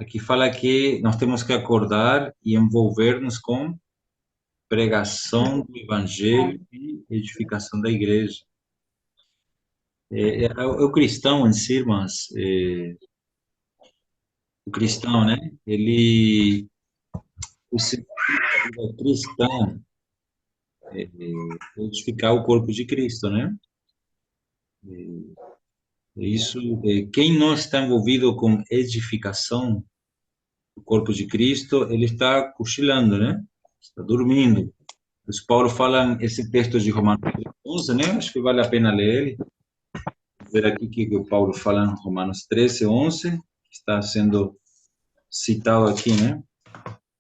Aqui fala que nós temos que acordar e envolver-nos com pregação do evangelho e edificação da igreja. O cristão em si, irmãs, o cristão, né? O sentido da vida cristã é edificar o corpo de Cristo, né? Isso, quem não está envolvido com edificação do corpo de Cristo, ele está cochilando, né? Está dormindo. Os Paulo fala esse texto de Romanos 11, né? Acho que vale a pena ler ele. Vou ver aqui o que o Paulo fala em Romanos 13, 11, que está sendo citado aqui, né?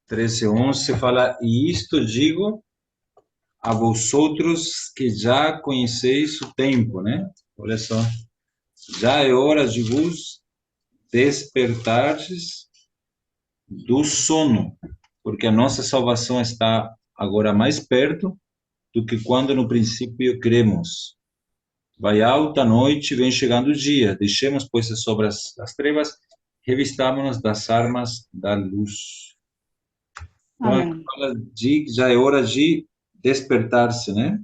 13, 11 fala: E isto digo a vosotros que já conheceis o tempo, né? Olha só, já é hora de vos despertardes do sono, porque a nossa salvação está agora mais perto do que quando no princípio cremos. Vai alta a noite, vem chegando o dia. Deixemos, pois, as obras das trevas, revistamo-nos das armas da luz. Então, aqui Amém. fala de já é hora de despertar-se, né?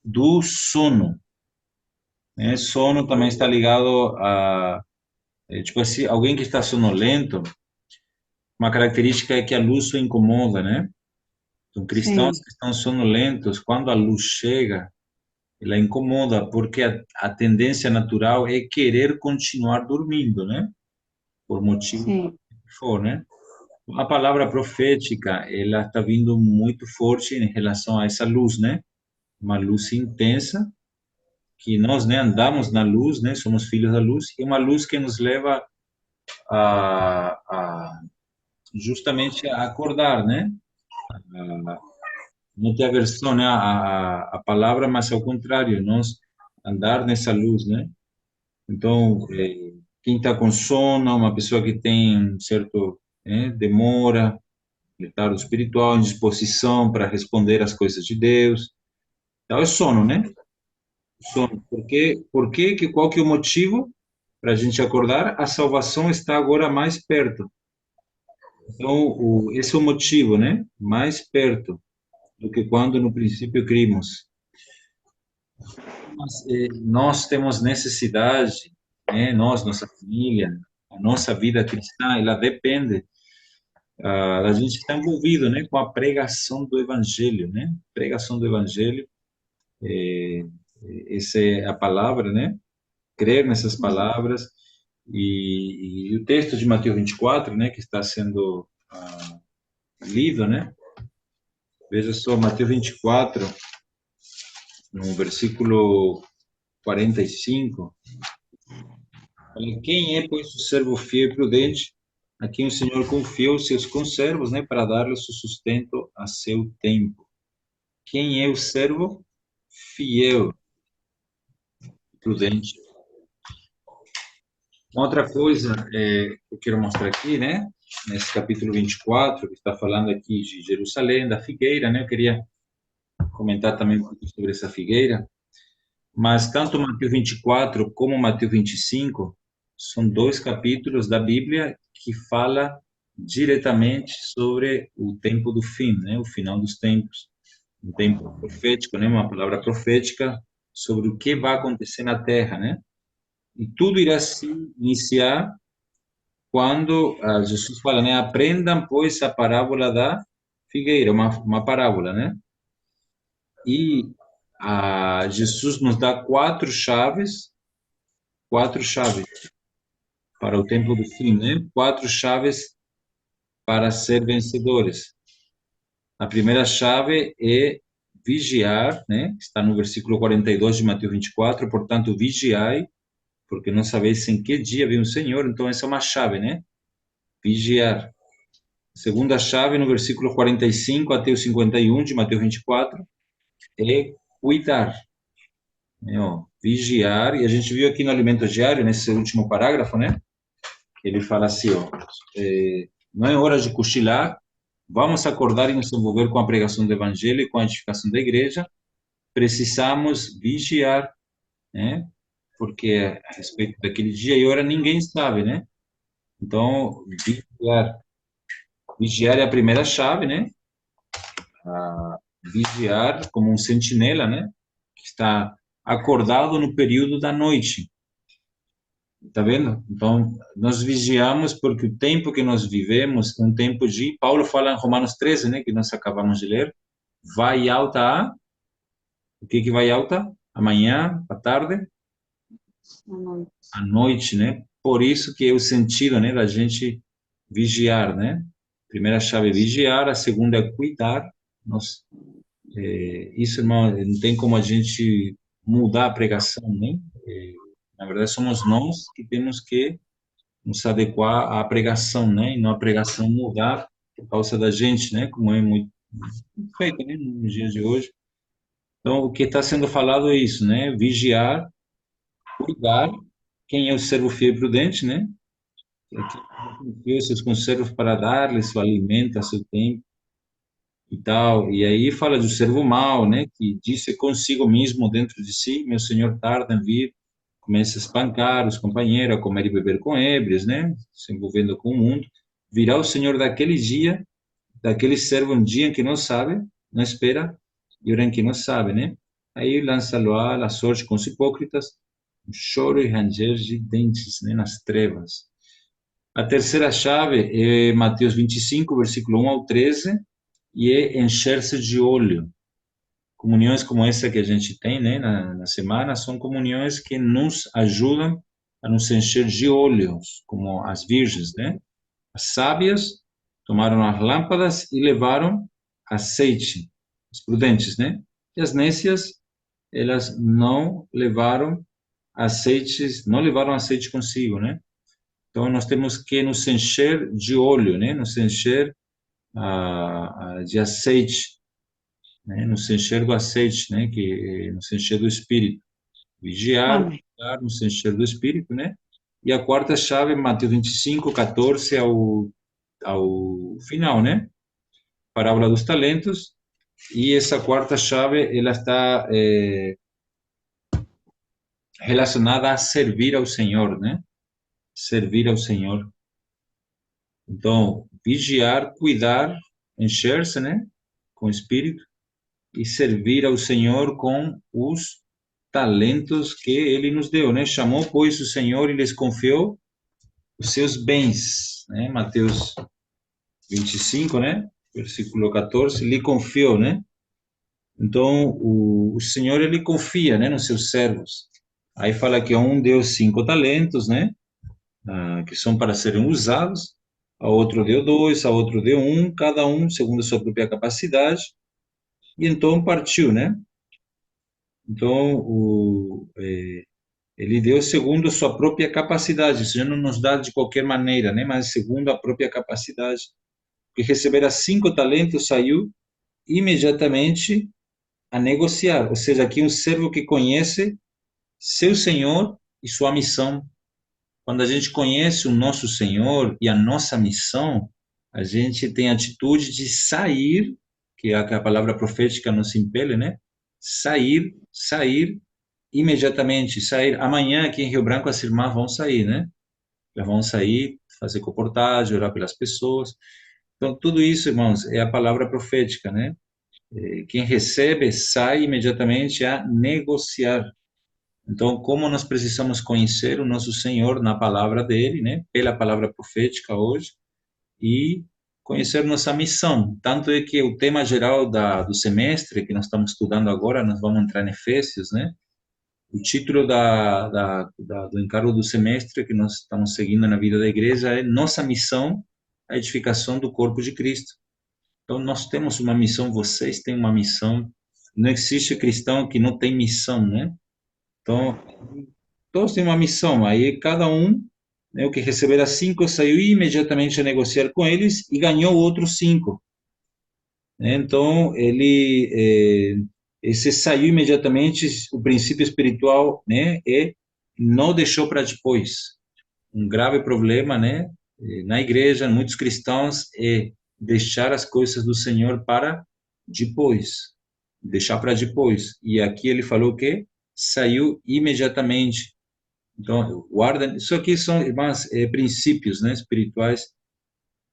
Do sono. Né? Sono também está ligado a, tipo assim, alguém que está sonolento, uma característica é que a luz o incomoda, né? Então, cristãos Sim, que estão sonolentos, quando a luz chega, ela incomoda, porque a tendência natural é querer continuar dormindo, né? Por motivo sim, que for, né? A palavra profética, ela está vindo muito forte em relação a essa luz, né? Uma luz intensa, que nós, né, andamos na luz, né? Somos filhos da luz, e uma luz que nos leva a justamente a acordar, né? Não ter aversão, né? A palavra, mas ao contrário, nós andar nessa luz, né? Então, quem está com sono, uma pessoa que tem certo, demora, estado espiritual, indisposição para responder às coisas de Deus. Então, é sono, né? Sono. Qual que é o motivo para a gente acordar? A salvação está agora mais perto. Então, esse é o motivo, né? Mais perto do que quando no princípio crimos. Mas, nós temos necessidade, né? Nós, nossa família, a nossa vida cristã, ela depende a gente está envolvido, né, com a pregação do evangelho, né? Pregação do evangelho, essa é a palavra, né? Crer nessas palavras e o texto de Mateus 24, né, que está sendo lido, né? Veja só, Mateus 24, no versículo 45, fala, quem é, pois, o servo fiel e prudente, a quem o Senhor confiou os seus conservos, né, para dar-lhes o sustento a seu tempo? Quem é o servo fiel, prudente? Uma outra coisa que eu quero mostrar aqui, né? Nesse capítulo 24, que está falando aqui de Jerusalém, da figueira, né? Eu queria comentar também um pouco sobre essa figueira. Mas tanto Mateus 24 como Mateus 25 são dois capítulos da Bíblia que fala diretamente sobre o tempo do fim, né? O final dos tempos. Um tempo profético, né? Uma palavra profética sobre o que vai acontecer na Terra, né? E tudo irá se iniciar quando Jesus fala, né? Aprendam, pois, a parábola da figueira, uma parábola, né? E Jesus nos dá quatro chaves para o tempo do fim, né? Quatro chaves para ser vencedores. A primeira chave é vigiar, né? Está no versículo 42 de Mateus 24, portanto, vigiai, porque não sabeis em que dia vem o Senhor, então essa é uma chave, né? Vigiar. Segunda chave, no versículo 45 até o 51 de Mateus 24, é cuidar, né? Ó, vigiar, e a gente viu aqui no alimento diário, nesse último parágrafo, né? Ele fala assim, ó, não é hora de cochilar, vamos acordar e nos envolver com a pregação do evangelho e com a edificação da igreja, precisamos vigiar, né? Porque a respeito daquele dia e hora ninguém sabe, né? Então, vigiar é a primeira chave, né? Vigiar como um sentinela, né? Que está acordado no período da noite. Tá vendo? Então, nós vigiamos porque o tempo que nós vivemos é um tempo de... Paulo fala em Romanos 13, né? Que nós acabamos de ler. Vai alta a... O que que vai alta? Amanhã, à tarde? À noite. À noite, né? Por isso que é o sentido, né? Da gente vigiar, né? Primeira chave é vigiar, a segunda é cuidar. Nós, isso, irmão, não tem como a gente mudar a pregação, né? Na verdade, somos nós que temos que nos adequar à pregação, né? E não a pregação mudar por causa da gente, né? Como é muito feito, né? Nos dias de hoje. Então, o que está sendo falado é isso, né? Vigiar, cuidar. Quem é o servo fiel e prudente, né? Aquele seus conservos para dar-lhes o alimento a seu tempo e tal. E aí fala do servo mau, né? Que disse consigo mesmo dentro de si: meu senhor tarda em vir, começa a espancar os companheiros, a comer e beber com ébrios, né? Se envolvendo com o mundo. Virá o senhor daquele dia, daquele servo um dia em que não sabe, não espera, e hora em que não sabe, né? Aí lança-lo à sorte com os hipócritas, um choro e ranger de dentes, né? Nas trevas. A terceira chave é Mateus 25, versículo 1 ao 13, e é encher-se de óleo. Comunhões como essa que a gente tem, né, na semana, são comunhões que nos ajudam a nos encher de óleos, como as virgens, né? As sábias tomaram as lâmpadas e levaram azeite, os prudentes, né? E as nécias, elas não levaram azeite consigo, né? Então, nós temos que nos encher de óleo, né? Nos encher de azeite, né? Nos encher do azeite, né? Que nos encher do Espírito. Vigiar, Amém. cuidar, nos encher do Espírito, né? E a quarta chave, Mateus 25, 14 ao final, né? Parábola dos talentos. E essa quarta chave, ela está relacionada a servir ao Senhor, né? Servir ao Senhor. Então, vigiar, cuidar, encher-se, né? Com o Espírito e servir ao Senhor com os talentos que Ele nos deu, né? Chamou, pois, o Senhor e lhes confiou os seus bens, né? Mateus 25, né? Versículo 14, lhe confiou, né? Então, o Senhor, Ele confia, né? Nos seus servos. Aí fala que a um deu 5 talentos, né? Que são para serem usados, a outro deu 2, a outro deu 1, cada um segundo a sua própria capacidade, e então partiu, né? Então, ele deu segundo a sua própria capacidade, o Senhor não nos dá de qualquer maneira, né? Mas segundo a própria capacidade. Que recebera 5 talentos saiu imediatamente a negociar, ou seja, aqui um servo que conhece seu Senhor e sua missão. Quando a gente conhece o nosso Senhor e a nossa missão, a gente tem a atitude de sair, que a palavra profética nos impele, né? Sair imediatamente, sair. Amanhã aqui em Rio Branco as irmãs vão sair, né? Elas vão sair, fazer comportagem, orar pelas pessoas. Então, tudo isso, irmãos, é a palavra profética, né? Quem recebe sai imediatamente a negociar. Então, como nós precisamos conhecer o nosso Senhor na palavra dele, né? Pela palavra profética hoje, e conhecer nossa missão. Tanto é que o tema geral do semestre que nós estamos estudando agora, nós vamos entrar em Efésios, né? O título do encargo do semestre que nós estamos seguindo na vida da igreja é Nossa Missão, a edificação do corpo de Cristo. Então, nós temos uma missão, vocês têm uma missão. Não existe cristão que não tem missão, né? Então, todos têm uma missão. Aí, cada um, né, o que recebera 5, saiu imediatamente a negociar com eles e ganhou outros 5. Né? Então, esse saiu imediatamente, o princípio espiritual, né, não deixou para depois. Um grave problema, né, na igreja, muitos cristãos, é deixar as coisas do Senhor para depois, deixar para depois. E aqui ele falou que saiu imediatamente. Então, guarda, isso aqui são, irmãs, princípios, né, espirituais,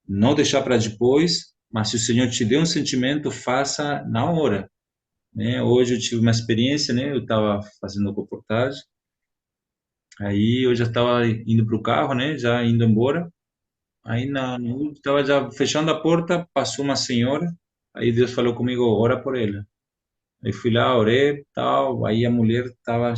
não deixar para depois, mas se o Senhor te deu um sentimento, faça na hora, né? Hoje eu tive uma experiência, né, eu estava fazendo reportagem, aí eu já estava indo para o carro, né, já indo embora, aí estava já fechando a porta, passou uma senhora, aí Deus falou comigo, ora por ela. Aí fui lá, orei, tal, aí a mulher estava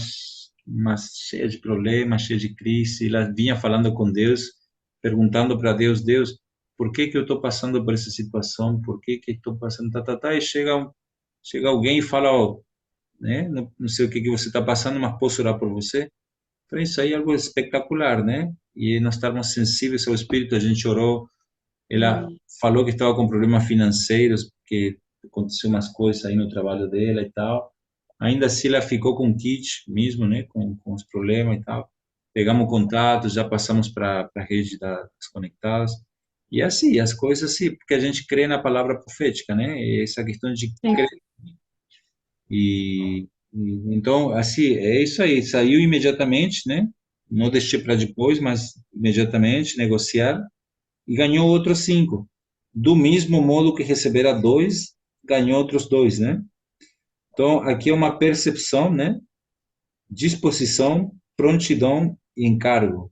cheia de problemas, cheia de crise, ela vinha falando com Deus, perguntando para Deus, Deus, por que que eu estou passando por essa situação? Por que que estou passando, e chega alguém e fala, ó, né, não sei o que que você está passando, mas posso orar por você? Então isso aí é algo espetacular, né? E nós estávamos sensíveis ao Espírito, a gente orou, ela Amém. falou que estava com problemas financeiros, porque aconteceu umas coisas aí no trabalho dela e tal. Ainda assim, ela ficou com o kit mesmo, né? Com os problemas e tal. Pegamos contato, já passamos para a rede das conectadas. E assim, as coisas assim, porque a gente crê na palavra profética, né? E essa questão de Sim. crer. Então, assim, é isso aí. Saiu imediatamente, né? Não deixei para depois, mas imediatamente negociar e ganhou outros cinco. Do mesmo modo que recebera dois, ganhou outros dois, né? Então, aqui é uma percepção, né? Disposição, prontidão e encargo.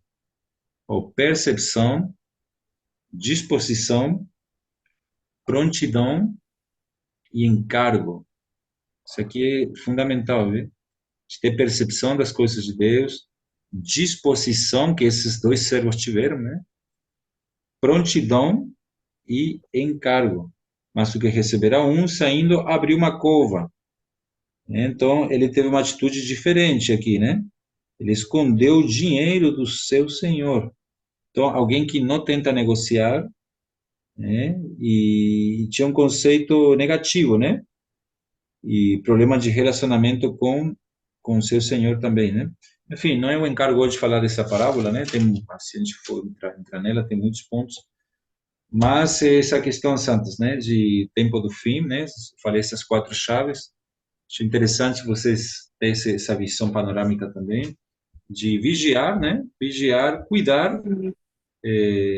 Ou percepção, disposição, prontidão e encargo. Isso aqui é fundamental, viu? De ter percepção das coisas de Deus, disposição que esses dois servos tiveram, né? Prontidão e encargo. Mas o que receberá um saindo abriu uma cova. Então, ele teve uma atitude diferente aqui, né? Ele escondeu o dinheiro do seu senhor. Então, alguém que não tenta negociar, né? E tinha um conceito negativo, né? E problema de relacionamento com o seu senhor também, né? Enfim, não é o encargo hoje de falar dessa parábola, né? Tem, se a gente for entrar nela, tem muitos pontos. Mas essa questão, Santos, né? De tempo do fim, né? Falei essas quatro chaves. Acho interessante vocês terem essa visão panorâmica também, de vigiar, né? Vigiar, cuidar, Amém.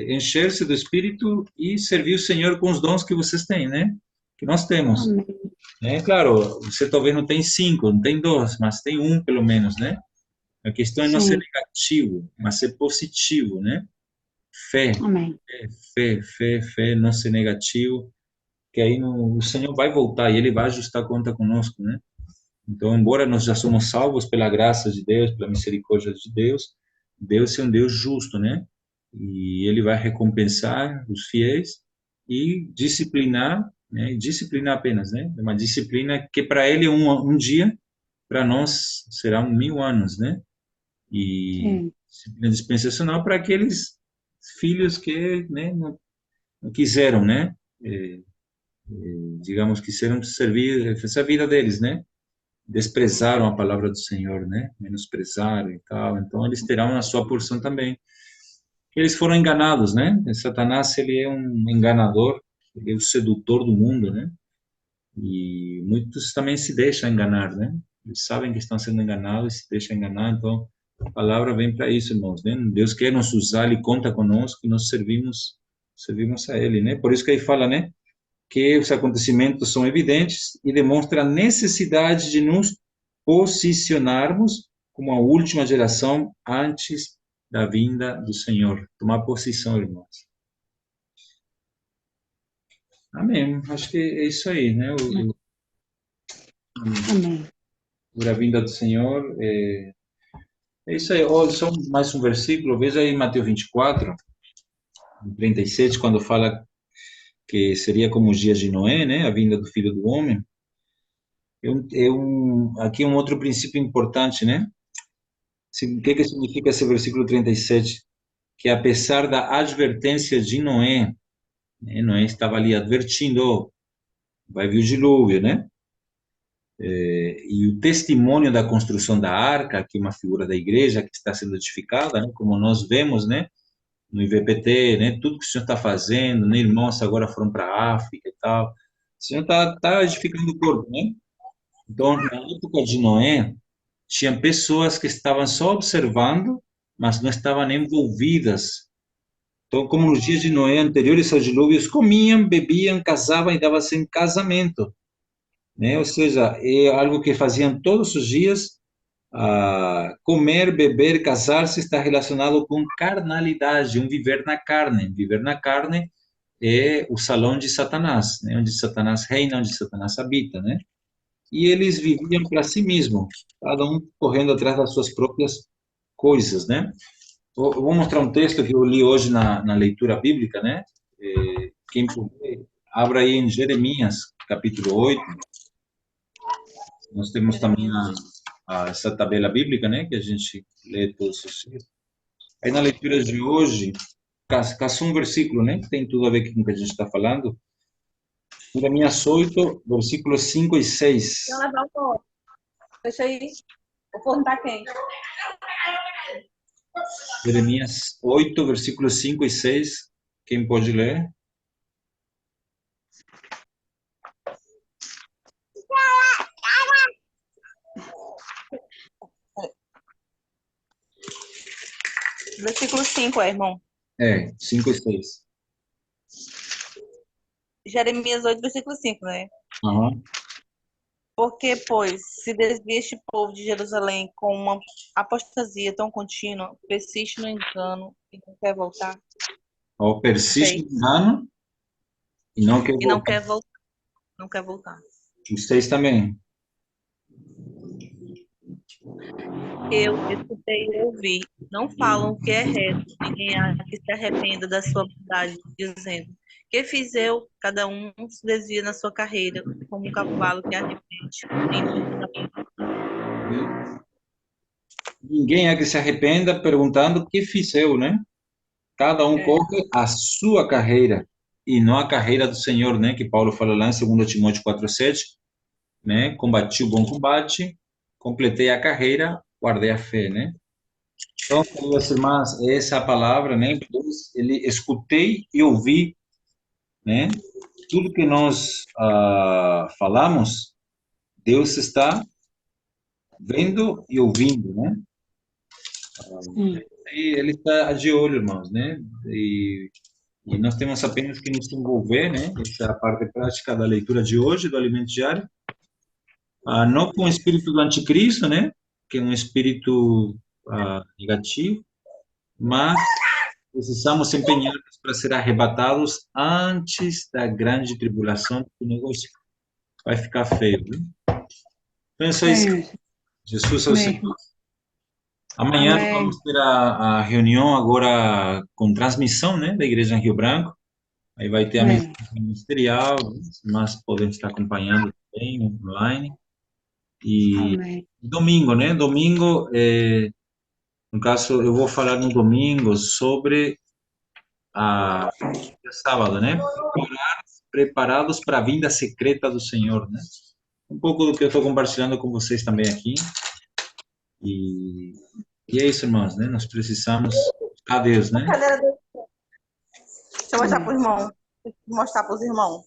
encher-se do Espírito e servir o Senhor com os dons que vocês têm, né? Que nós temos, Amém. né? Claro, você talvez não tem cinco, não tem dois, mas tem um pelo menos, né? A questão é não ser Sim. negativo, mas ser positivo, né? Fé, Amém. fé, não ser negativo, que aí o Senhor vai voltar e Ele vai ajustar a conta conosco, né? Então, embora nós já somos salvos pela graça de Deus, pela misericórdia de Deus, Deus é um Deus justo, né? E Ele vai recompensar os fiéis e disciplinar, né? Disciplinar apenas, né? É uma disciplina que para Ele é um dia, para nós serão 1000 anos, né? E Sim. disciplina dispensacional para aqueles filhos que, né, não quiseram, né? Eh, digamos, quiseram servir essa vida deles, né? Desprezaram a palavra do Senhor, né? Menosprezaram e tal. Então eles terão a sua porção também. Eles foram enganados, né? Satanás, ele é um enganador, ele é o sedutor do mundo, né? E muitos também se deixam enganar, né? Eles sabem que estão sendo enganados e se deixam enganar. Então a palavra vem para isso, irmãos, né? Deus quer nos usar, ele conta conosco e nós servimos a ele, né? Por isso que aí fala, né? Que os acontecimentos são evidentes e demonstram a necessidade de nos posicionarmos como a última geração antes da vinda do Senhor. Tomar posição, irmãos. Amém. Acho que é isso aí, né? Amém. A vinda do Senhor. É isso aí. Olha, só mais um versículo. Veja aí Mateus 24, 37, quando fala que seria como os dias de Noé, né? A vinda do Filho do Homem. Aqui um outro princípio importante, né? O que que significa esse versículo 37? Que apesar da advertência de Noé, né, Noé estava ali advertindo, ó, vai vir o dilúvio, né? E o testemunho da construção da arca, que é uma figura da igreja que está sendo edificada, né? Como nós vemos, né? No IVPT, né? Tudo que o Senhor está fazendo, né? Irmãos agora foram para a África e tal. O Senhor está edificando o corpo, né? Então, na época de Noé, tinha pessoas que estavam só observando, mas não estavam envolvidas. Então, como nos dias de Noé anteriores aos dilúvios, comiam, bebiam, casavam e davam-se em casamento, né? Ou seja, é algo que faziam todos os dias. Comer, beber, casar-se está relacionado com carnalidade, um viver na carne. Viver na carne é o salão de Satanás, né? Onde Satanás reina, onde Satanás habita, né? E eles viviam para si mesmo, cada um correndo atrás das suas próprias coisas, né? Eu vou mostrar um texto que eu li hoje na leitura bíblica, né? Quem puder, abra aí em Jeremias, capítulo 8. Nós temos também essa tabela bíblica, né? Que a gente lê todos os dias. Aí na leitura de hoje, caça um versículo, né? Que tem tudo a ver com o que a gente está falando. Jeremias 8, versículos 5 e 6. Não levar o forno. Deixa aí. O forno tá quente. Jeremias 8, versículos 5 e 6. Quem pode ler? Versículo 5, irmão. 5 e 6. Jeremias 8, versículo 5, né? Aham. Porque, pois, se desvia este povo de Jerusalém com uma apostasia tão contínua, persiste no engano e não quer voltar. Persiste 6. no engano e não quer E não voltar. quer voltar. Não quer voltar. E 6 também. Eu escutei e ouvi. Não falam o que é reto, ninguém há que se arrependa da sua maldade, dizendo: que fiz eu? Cada um se desvia na sua carreira, como um cavalo que arrepende. Em busca da... Ninguém é que se arrependa perguntando o que fiz eu, né? Cada um É. corre a sua carreira e não a carreira do Senhor, né? Que Paulo fala lá em 2 Timóteo 4:7, né? Combati o bom combate, completei a carreira, guardei a fé, né? Então, queridas irmãs, essa é a palavra, né? Ele escutei e ouvi, né? Tudo que nós falamos, Deus está vendo e ouvindo, né? E ele está de olho, irmãos, né? E nós temos apenas que nos envolver, né? Essa é a parte prática da leitura de hoje, do alimento diário. Não com o espírito do anticristo, né? Que é um espírito negativo, mas precisamos empenhar-nos para ser arrebatados antes da grande tribulação, porque o negócio vai ficar feio, né? Então, é só isso. Jesus é o Senhor. Amanhã Amém. vamos ter a reunião agora com transmissão, né, da igreja em Rio Branco. Aí vai ter a Amém. mensagem ministerial, mas podem estar acompanhando também online. E Amém. domingo, né? Domingo, no caso, eu vou falar no domingo sobre sábado, né? Preparados para a vinda secreta do Senhor, né? Um pouco do que eu estou compartilhando com vocês também aqui. E, e é isso, irmãos, né? Nós precisamos buscar Deus, né? Deixa eu mostrar para os irmãos. Mostrar para os irmãos.